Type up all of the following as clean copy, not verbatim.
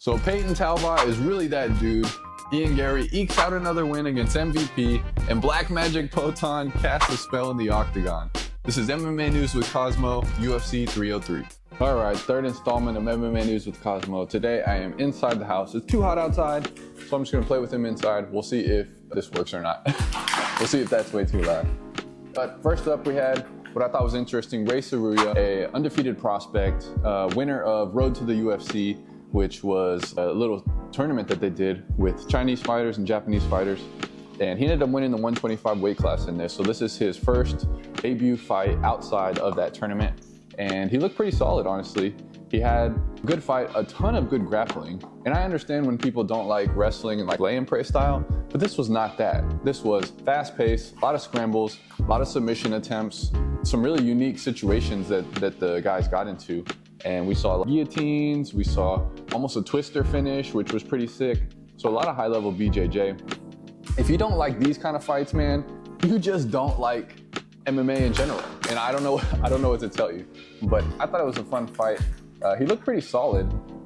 So Payton Talbott is really that dude. Ian Garry ekes out another win against MVP, and Black Magic Poatan casts a spell in the octagon. This is MMA News with Cosmo, UFC 303. All right, third installment of MMA News with Cosmo. Today I am inside the house. It's too hot outside, so I'm just gonna play with him inside. We'll see if this works or not. We'll see if that's way too loud. But first up, we had what I thought was interesting, Rei Tsuruya, a undefeated prospect, winner of Road to the UFC, which was a little tournament that they did with Chinese fighters and Japanese fighters. And he ended up winning the 125 weight class in this. So this is his first debut fight outside of that tournament. And he looked pretty solid, honestly. He had a good fight, a ton of good grappling. And I understand when people don't like wrestling and like lay and pray style, but this was not that. This was fast paced, a lot of scrambles, a lot of submission attempts, some really unique situations that the guys got into. And we saw guillotines, we saw almost a twister finish, which was pretty sick. So a lot of high level BJJ. If you don't like these kind of fights, man, you just don't like MMA in general. And I don't know what to tell you, but I thought it was a fun fight. He looked pretty solid.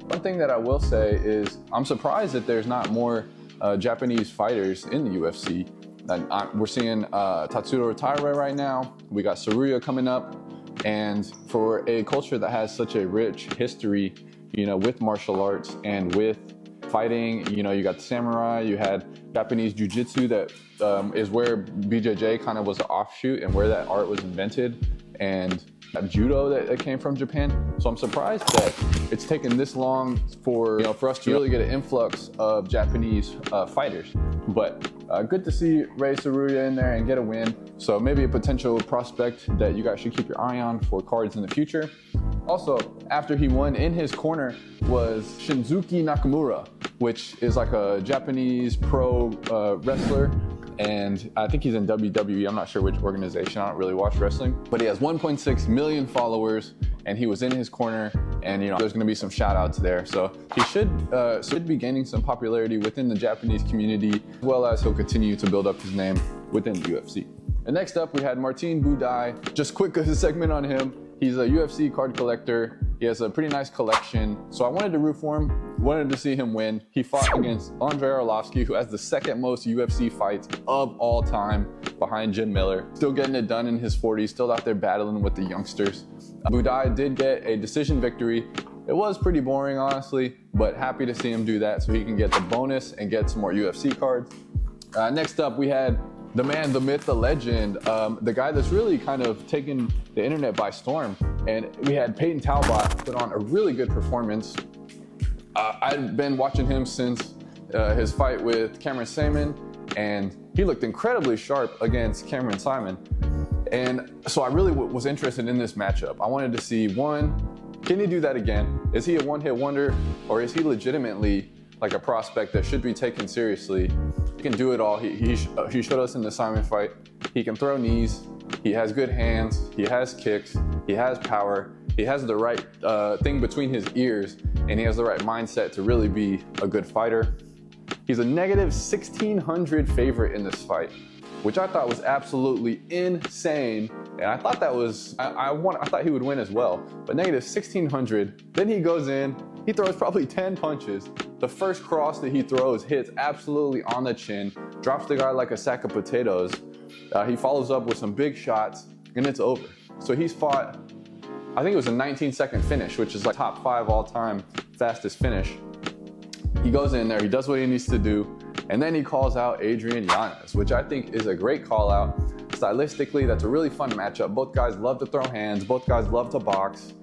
One thing that I will say is I'm surprised that there's not more Japanese fighters in the UFC. We're seeing Tatsuro retire right now. We got Tsuruya coming up. And for a culture that has such a rich history, you know, with martial arts and with fighting, you know, you got the samurai, you had Japanese jiu-jitsu that is where BJJ kind of was an offshoot and where that art was invented, and judo that came from Japan. So I'm surprised that it's taken this long for us to really get an influx of Japanese fighters. But good to see Rei Tsuruya in there and get a win. So maybe a potential prospect that you guys should keep your eye on for cards in the future. Also, after he won, in his corner was Shinzuki Nakamura, which is like a Japanese pro wrestler. And I think he's in WWE. I'm not sure which organization. I don't really watch wrestling. But he has 1.6 million followers, and he was in his corner. And there's going to be some shout outs there. So he should be gaining some popularity within the Japanese community, as well as he'll continue to build up his name within the UFC. And next up, we had Martin Buday. Just quick segment on him. He's a UFC card collector. He has a pretty nice collection. So I wanted to root for him, wanted to see him win. He fought against Andrei Arlovski, who has the second most UFC fights of all time behind Jim Miller. Still getting it done in his 40s, still out there battling with the youngsters. Buday did get a decision victory. It was pretty boring, honestly, but happy to see him do that so he can get the bonus and get some more UFC cards. Next up, we had the man, the myth, the legend, the guy that's really kind of taken the internet by storm. And we had Payton Talbott put on a really good performance. I've been watching him since his fight with Cameron Saman, and he looked incredibly sharp against Cameron Simon. And so I really was interested in this matchup. I wanted to see, one, can he do that again? Is he a one-hit wonder, or is he legitimately like a prospect that should be taken seriously? He can do it all. He showed us in the Simon fight. He can throw knees. He has good hands. He has kicks. He has power. He has the right thing between his ears, and he has the right mindset to really be a good fighter. He's a negative 1,600 favorite in this fight, which I thought was absolutely insane. And I thought that was, I thought he would win as well, but negative 1,600. Then he goes in, he throws probably 10 punches. The first cross that he throws hits absolutely on the chin, drops the guy like a sack of potatoes. He follows up with some big shots, and it's over. So he's fought, I think it was a 19-second finish, which is like top 5 all-time fastest finish. He goes in there, he does what he needs to do, and then he calls out Adrian Yanez, which I think is a great call out. Stylistically, that's a really fun matchup. Both guys love to throw hands, both guys love to box,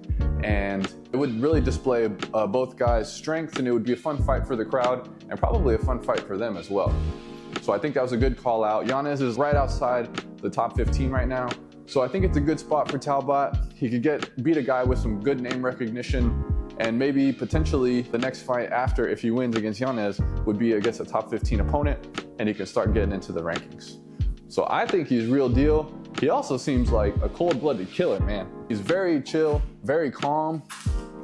and it would really display both guys' strengths, and it would be a fun fight for the crowd, and probably a fun fight for them as well. So I think that was a good call out. Yanez is right outside the top 15 right now. So I think it's a good spot for Talbot. He could beat a guy with some good name recognition, and maybe potentially the next fight after, if he wins against Yanez, would be against a top 15 opponent, and he can start getting into the rankings. So I think he's real deal. He also seems like a cold-blooded killer, man. He's very chill, very calm,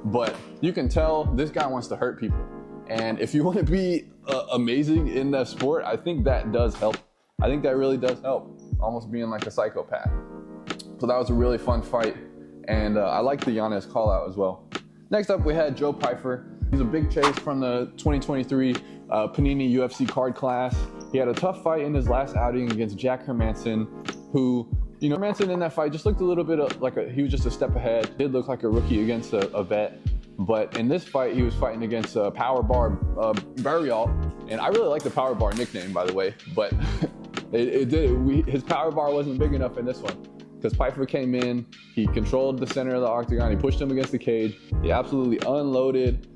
but you can tell this guy wants to hurt people. And if you want to be amazing in the sport, I think that does help. I think that really does help, almost being like a psychopath. So that was a really fun fight, and I like the Yanez call out as well. Next up, we had Joe Pyfer. He's a big chase from the 2023 Panini UFC card class. He had a tough fight in his last outing against Jack Hermanson, who, you know, Hermanson in that fight just looked a little bit he was just a step ahead. Did look like a rookie against a vet. But in this fight, he was fighting against a power bar Burial. And I really like the power bar nickname, by the way, but his power bar wasn't big enough in this one. Because Pyfer came in, he controlled the center of the octagon, he pushed him against the cage, he absolutely unloaded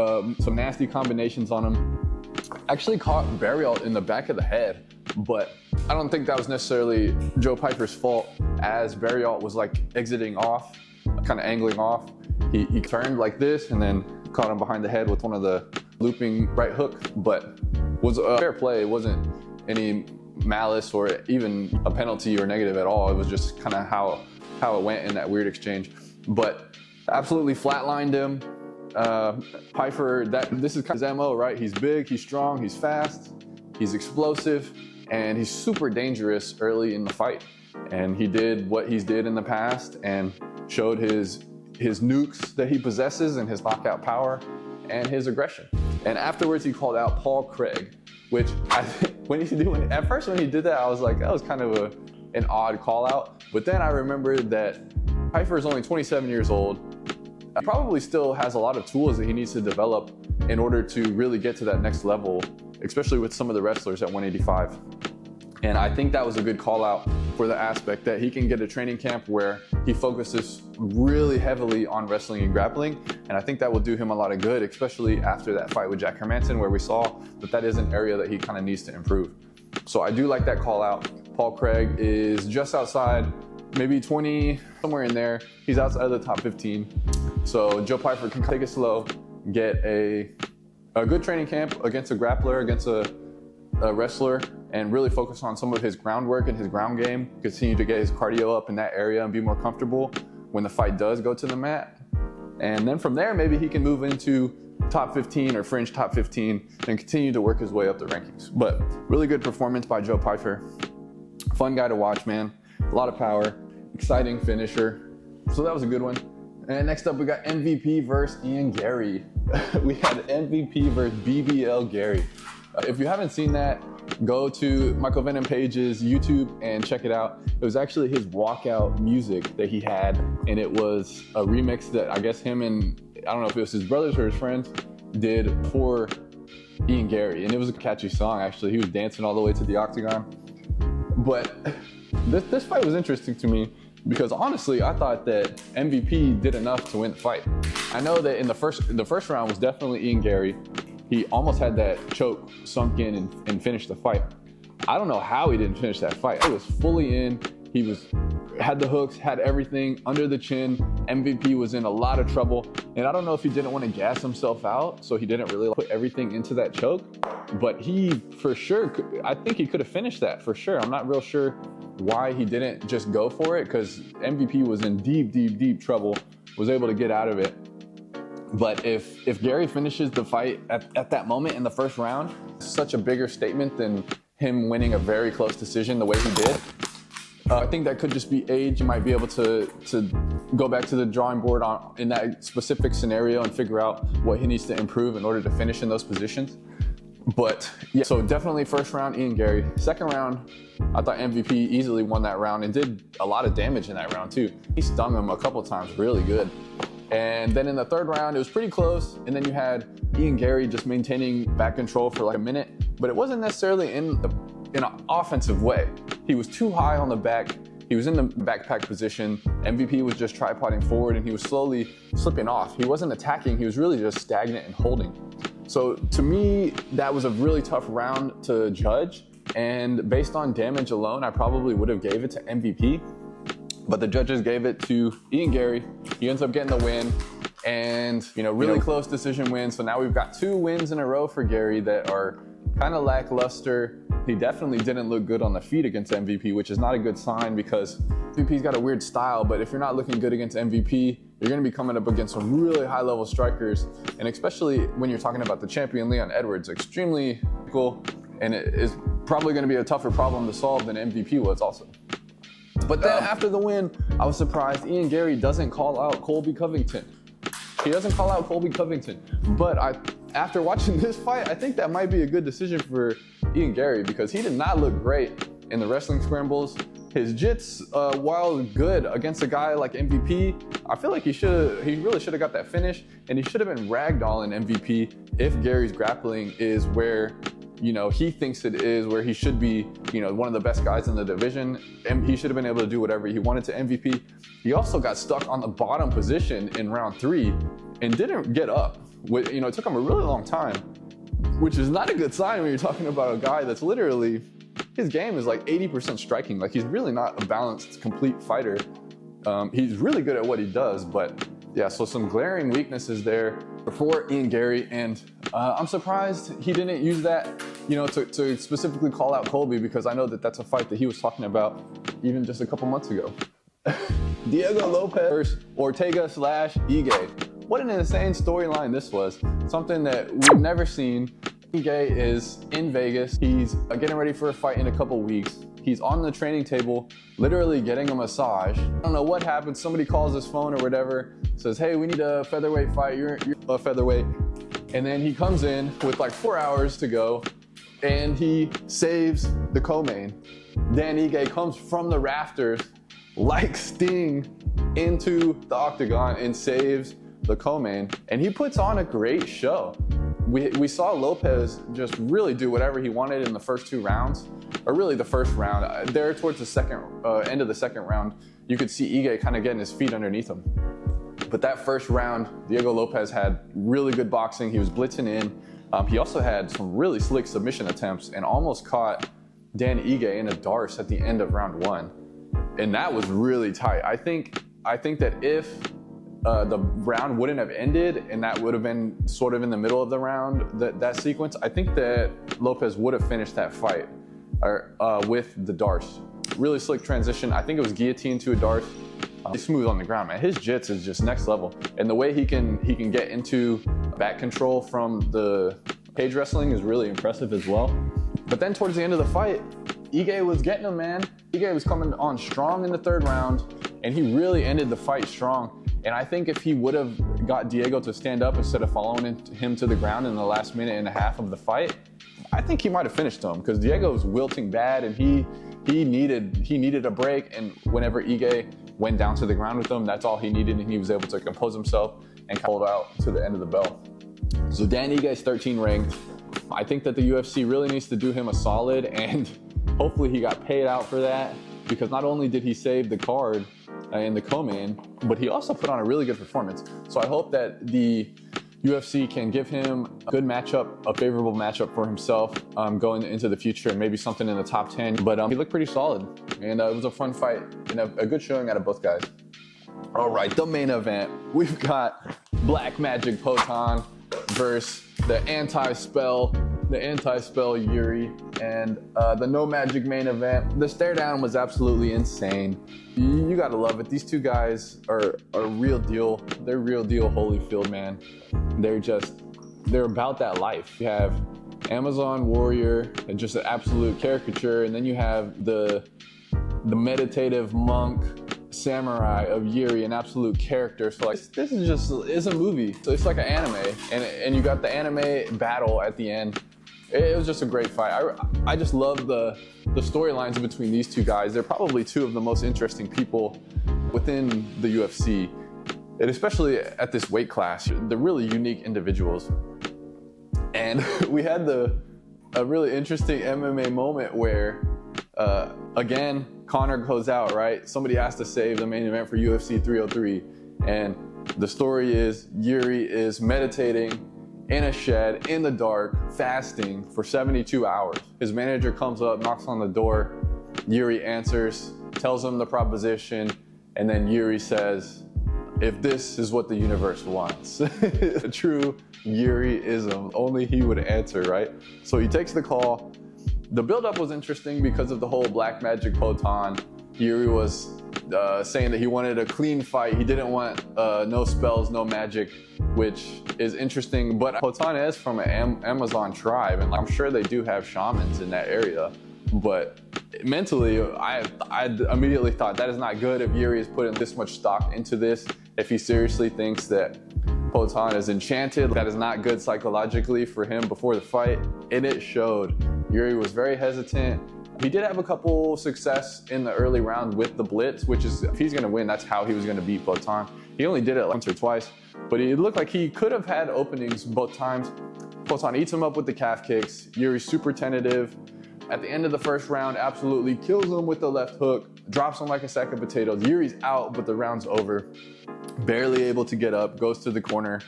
some nasty combinations on him. Actually caught Burial in the back of the head, but I don't think that was necessarily Joe Pyfer's fault, as Burial was like exiting off, kind of angling off. He turned like this and then caught him behind the head with one of the looping right hook, but was a fair play. It wasn't any malice or even a penalty or negative at all. It was just kind of how it went in that weird exchange. But absolutely flatlined him. Pyfer, this is kind of his MO, right? He's big, he's strong, he's fast, he's explosive, and he's super dangerous early in the fight. And he did what he's did in the past and showed his nukes that he possesses and his knockout power and his aggression. And afterwards he called out Paul Craig, which I think at first when he did that, I was like, that was kind of an odd call out. But then I remembered that Pyfer is only 27 years old. He probably still has a lot of tools that he needs to develop in order to really get to that next level, especially with some of the wrestlers at 185. And I think that was a good call out for the aspect that he can get a training camp where he focuses really heavily on wrestling and grappling. And I think that will do him a lot of good, especially after that fight with Jack Hermanson, where we saw that is an area that he kind of needs to improve. So I do like that call out. Paul Craig is just outside, maybe 20, somewhere in there. He's outside of the top 15. So Joe Pyfer can take it slow, get a good training camp against a grappler, against a wrestler, and really focus on some of his groundwork and his ground game, continue to get his cardio up in that area and be more comfortable when the fight does go to the mat. And then from there, maybe he can move into top 15 or fringe top 15 and continue to work his way up the rankings. But really good performance by Joe Pyfer. Fun guy to watch, man. A lot of power, exciting finisher. So that was a good one. And next up, we got MVP versus Ian Garry. We had MVP versus BBL Garry. If you haven't seen that, go to Michael Venom Page's YouTube and check it out. It was actually his walkout music that he had, and it was a remix that I guess him and, I don't know if it was his brothers or his friends, did for Ian Garry. And it was a catchy song, actually. He was dancing all the way to the octagon. But this fight was interesting to me because honestly, I thought that MVP did enough to win the fight. I know that in the first round was definitely Ian Garry. He almost had that choke sunk in and finished the fight. I don't know how he didn't finish that fight. It was fully in. He had the hooks, had everything under the chin. MVP was in a lot of trouble. And I don't know if he didn't want to gas himself out, so he didn't really put everything into that choke. But he, for sure, I think he could have finished that for sure. I'm not real sure why he didn't just go for it, because MVP was in deep, deep, deep trouble, was able to get out of it. But if Garry finishes the fight at that moment in the first round, such a bigger statement than him winning a very close decision the way he did. I think that could just be age. You might be able to go back to the drawing board in that specific scenario and figure out what he needs to improve in order to finish in those positions. But yeah, so definitely first round, Ian Garry. Second round, I thought MVP easily won that round and did a lot of damage in that round too. He stung him a couple times really good. And then in the third round, it was pretty close. And then you had Ian Garry just maintaining back control for like a minute, but it wasn't necessarily in an offensive way. He was too high on the back. He was in the backpack position. MVP was just tripoding forward and he was slowly slipping off. He wasn't attacking. He was really just stagnant and holding. So to me, that was a really tough round to judge. And based on damage alone, I probably would have gave it to MVP. But the judges gave it to Ian Garry. He ends up getting the win, and really close decision win. So now we've got 2 wins in a row for Garry that are kind of lackluster. He definitely didn't look good on the feet against MVP, which is not a good sign because MVP's got a weird style. But if you're not looking good against MVP, you're going to be coming up against some really high-level strikers, and especially when you're talking about the champion Leon Edwards, extremely cool, and it is probably going to be a tougher problem to solve than MVP was also. But then after the win, I was surprised Ian Garry doesn't call out Colby Covington. He doesn't call out Colby Covington. But after watching this fight, I think that might be a good decision for Garry, because he did not look great in the wrestling scrambles. His jits, while good against a guy like MVP, I feel like he really should have got that finish, and he should have been ragdolling MVP if Garry's grappling is where, you know, he thinks it is, where he should be, you know, one of the best guys in the division, and he should have been able to do whatever he wanted to MVP. He also got stuck on the bottom position in round 3 and didn't get up. You know, it took him a really long time, which is not a good sign when you're talking about a guy that's literally, his game is like 80% striking. Like, he's really not a balanced, complete fighter. He's really good at what he does, but yeah, so some glaring weaknesses there for Garry, and I'm surprised he didn't use that, you know, to specifically call out Colby, because I know that that's a fight that he was talking about even just a couple months ago. Diego Lopez versus Ortega/Ige. What an insane storyline this was. Something that we've never seen. Ige is in Vegas. He's getting ready for a fight in a couple weeks. He's on the training table, literally getting a massage. I don't know what happened. Somebody calls his phone or whatever, says, hey, we need a featherweight fight. You're a featherweight. And then he comes in with like 4 hours to go, and he saves the co-main. Dan Ige comes from the rafters like Sting into the octagon and saves the co-main, and he puts on a great show. We saw Lopez just really do whatever he wanted in the first 2 rounds, or really the first round. There towards the second end of the second round, you could see Ige kind of getting his feet underneath him. But that first round, Diego Lopez had really good boxing. He was blitzing in. He also had some really slick submission attempts and almost caught Dan Ige in a darce at the end of round 1. And that was really tight. I think that if the round wouldn't have ended and that would have been sort of in the middle of the round, that sequence, I think that Lopez would have finished that fight with the darce. Really slick transition. I think it was guillotine to a darce. He's smooth on the ground, man. His jits is just next level. And the way he can get into back control from the cage wrestling is really impressive as well. But then towards the end of the fight, Ige was getting him, man. Ige was coming on strong in the 3rd round, and he really ended the fight strong. And I think if he would have got Diego to stand up instead of following him to the ground in the last minute and a half of the fight, I think he might have finished him, because Diego was wilting bad, and he needed a break. And whenever Ige went down to the ground with him, that's all he needed, and he was able to compose himself and hold out to the end of the bell. So Dan Ige is 13 ranked. I think that the UFC really needs to do him a solid, and hopefully he got paid out for that, because not only did he save the card in the co-main, but he also put on a really good performance. So I hope that the UFC can give him a good matchup, a favorable matchup for himself going into the future, and maybe something in the top 10. But he looked pretty solid, and it was a fun fight and a good showing out of both guys. All right, the main event. We've got Black Magic Poatan versus the anti-spell Jiri, and the no magic main event. The stare down was absolutely insane. You gotta love it. These two guys are real deal. They're real deal Holyfield, man. They're about that life. You have Amazon warrior and just an absolute caricature, and then you have the meditative monk samurai of Jiri, an absolute character. So like, this is just, it's a movie. So it's like an anime, and you got the anime battle at the end. It was just a great fight. I just love the storylines between these two guys. They're probably two of the most interesting people within the UFC, and especially at this weight class. They're really unique individuals. And we had a really interesting MMA moment where, again, Conor goes out, right? Somebody has to save the main event for UFC 303. And the story is Jiri is meditating in a shed, in the dark, fasting for 72 hours. His manager comes up, knocks on the door. Jiri answers, tells him the proposition, and then Jiri says, if this is what the universe wants. A true Jiri-ism, only he would answer, right? So he takes the call. The build-up was interesting because of the whole Black Magic Poatan. Jiri was saying that he wanted a clean fight. He didn't want no spells, no magic, which is interesting. But Poatan is from an Amazon tribe, and I'm sure they do have shamans in that area. But mentally, I immediately thought that is not good if Jiri is putting this much stock into this, if he seriously thinks that Poatan is enchanted. That is not good psychologically for him before the fight, and it showed. Jiri was very hesitant. He did have a couple success in the early round with the blitz, which is, if he's gonna win, that's how he was gonna beat Poatan. He only did it once or twice, but it looked like he could have had openings both times. Poatan eats him up with the calf kicks. Jiri's super tentative. At the end of the first round, absolutely kills him with the left hook, drops him like a sack of potatoes. Jiri's out, but the round's over. Barely able to get up, goes to the corner.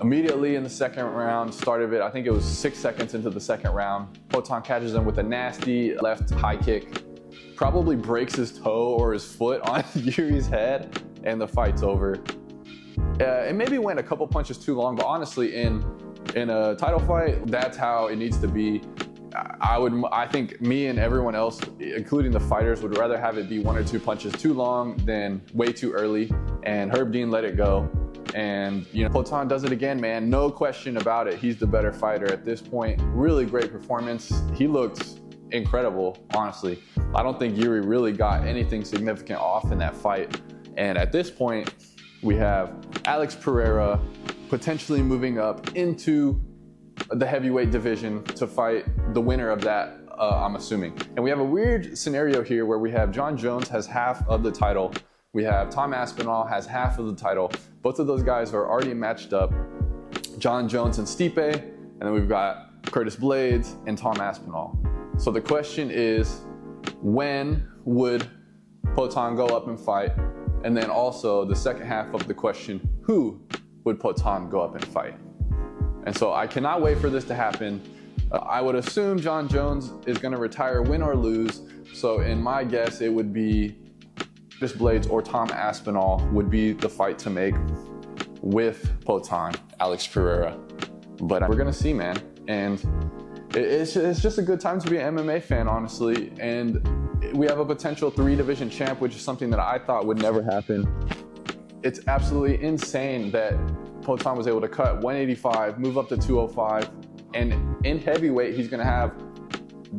Immediately in the second round, start of it, I think it was 6 seconds into the second round, Poatan catches him with a nasty left high kick, probably breaks his toe or his foot on Jiri's head, and the fight's over. It maybe went a couple punches too long, but honestly, in a title fight, that's how it needs to be. I think me and everyone else, including the fighters, would rather have it be 1 or 2 punches too long than way too early, and Herb Dean let it go. And Poatan does it again, man. No question about it. He's the better fighter at this point. Really great performance. He looked incredible, honestly. I don't think Jiri really got anything significant off in that fight. And at this point, we have Alex Pereira potentially moving up into the heavyweight division to fight the winner of that, I'm assuming. And we have a weird scenario here where we have Jon Jones has half of the title. We have Tom Aspinall has half of the title. Both of those guys are already matched up. Jon Jones and Stipe, and then we've got Curtis Blaydes and Tom Aspinall. So the question is, when would Poatan go up and fight? And then also the second half of the question, who would Poatan go up and fight? And so I cannot wait for this to happen. I would assume Jon Jones is going to retire, win or lose. So in my guess, it would be Curtis Blaydes or Tom Aspinall would be the fight to make with Poatan, Alex Pereira. But we're going to see, man. And it's just a good time to be an MMA fan, honestly. And we have a potential 3-division champ, which is something that I thought would never happen. It's absolutely insane that Poatan was able to cut 185, move up to 205, and in heavyweight, he's going to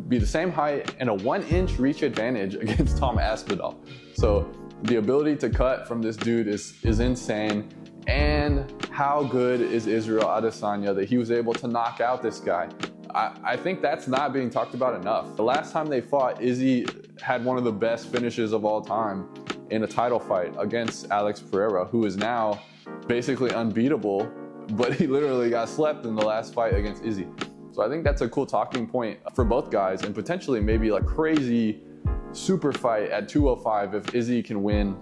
be the same height and a 1-inch reach advantage against Tom Aspinall. So the ability to cut from this dude is insane. And how good is Israel Adesanya that he was able to knock out this guy? I think that's not being talked about enough. The last time they fought, Izzy had one of the best finishes of all time in a title fight against Alex Pereira, who is now basically unbeatable, but he literally got slept in the last fight against Izzy. So I think that's a cool talking point for both guys, and potentially maybe like crazy super fight at 205 if Izzy can win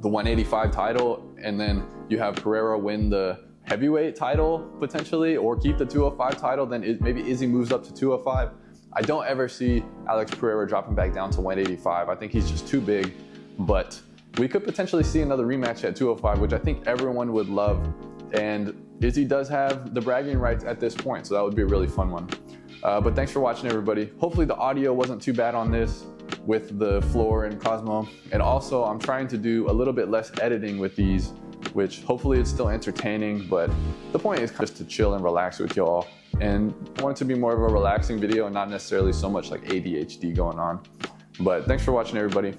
the 185 title, and then you have Pereira win the heavyweight title potentially, or keep the 205 title, then maybe Izzy moves up to 205. I don't ever see Alex Pereira dropping back down to 185. I think he's just too big, but we could potentially see another rematch at 205, which I think everyone would love. And Izzy does have the bragging rights at this point, so that would be a really fun one. But thanks for watching, everybody. Hopefully the audio wasn't too bad on this with the floor and Cosmo. And also, I'm trying to do a little bit less editing with these, which hopefully it's still entertaining, but the point is just to chill and relax with y'all. And I want it to be more of a relaxing video and not necessarily so much like ADHD going on. But thanks for watching, everybody.